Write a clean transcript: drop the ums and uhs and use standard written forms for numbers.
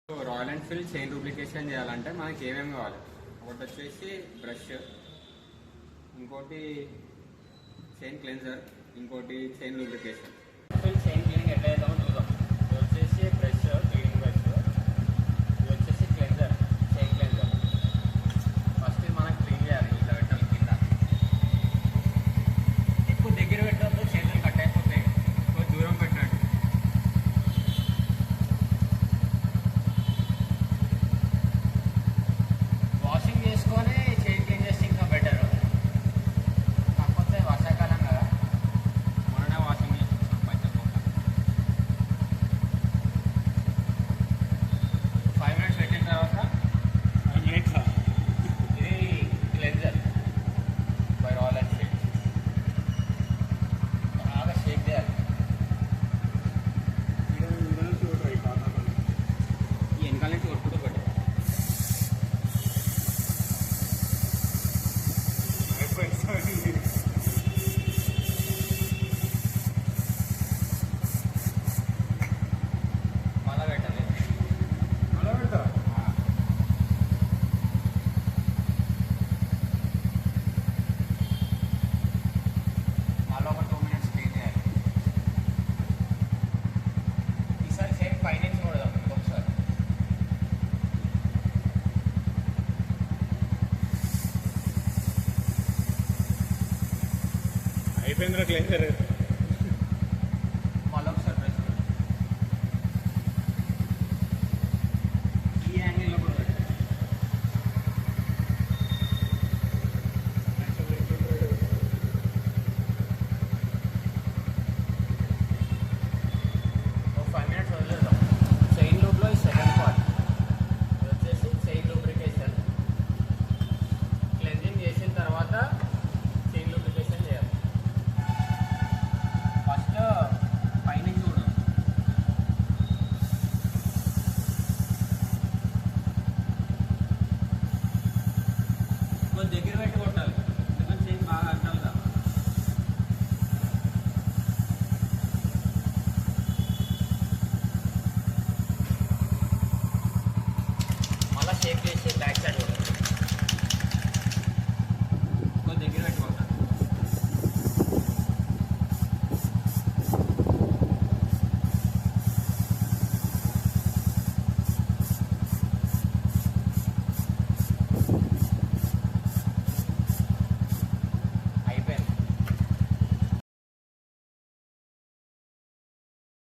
Royal Enfield chain duplication చేయాలంటే మనకి ఏమేమి కావాలి? ఒకటి వచ్చేసి బ్రష్, ఇంకోటి చైన్ క్లెన్జర్, ఇంకోటి చైన్ డూప్లికేషన్. చైన్ క్లీనింగ్ ఎట్లా చేద్దామో చూద్దాం. ఇది వచ్చేసి బ్రష్, క్లీనింగ్ బ్రష్. ఇది వచ్చేసి క్లెన్జర్, చైన్ క్లెన్జర్. ఫస్ట్ ఇది మనం క్లీన్ చేయాలి. ఇట్లా పెట్టాలి కింద. ఎక్కువ దగ్గర పెట్టద్దు, చేతులు కట్ అయిపోతాయి. కొంచెం దూరం పెట్టండి. వాషింగ్ చేసుకొని చైన్ క్లీన్ చేస్తే ఇంకా బెటర్. కాకపోతే వర్షాకాలం కదా, మొన్ననే వాషింగ్ చేసుకుంటాం పచ్చపోక. 5 minutes పెట్టిన తర్వాత ఇది క్లెన్జర్ బై రాయల్ ఎన్ఫీల్డ్. బాగా షేక్ చేయాలి. ఈ వెనకాల నుంచి కొట్టుకుంటూ పెట్టాలి. మళ్ళా పెట్టాలి. అలా పెడతా మళ్ళీ ఒక 2 minutes క్లీన్ చేయాలి. ఈసారి సేమ్ పైనుంచి కొడదాం ఇంకొకసారి. అయిపోయిందిరా క్లెన్జర్. మళ్ళీ ఒకసారి ప్రెస్ చేయాలి. ఈ యాంగిల్లో కూడా పెట్టాలి. ఒక 5 minutes వదిలేద్దాం. చైన్ లూప్లో ఈ సెకండ్ పార్ట్ ఇది వచ్చేసి చైన్ లూబ్రికేషన్. క్లెన్జింగ్ చేసిన తర్వాత చైన్ లూబ్రికేషన్ చేయాలి. ఫస్ట్ పైనుంచి చూడడం. కొంచెం దగ్గర పెట్టి కొట్టాలి, ఎందుకంటే చైన్ బాగా అంటాలి కదా. మళ్ళీ షేక్ చేసి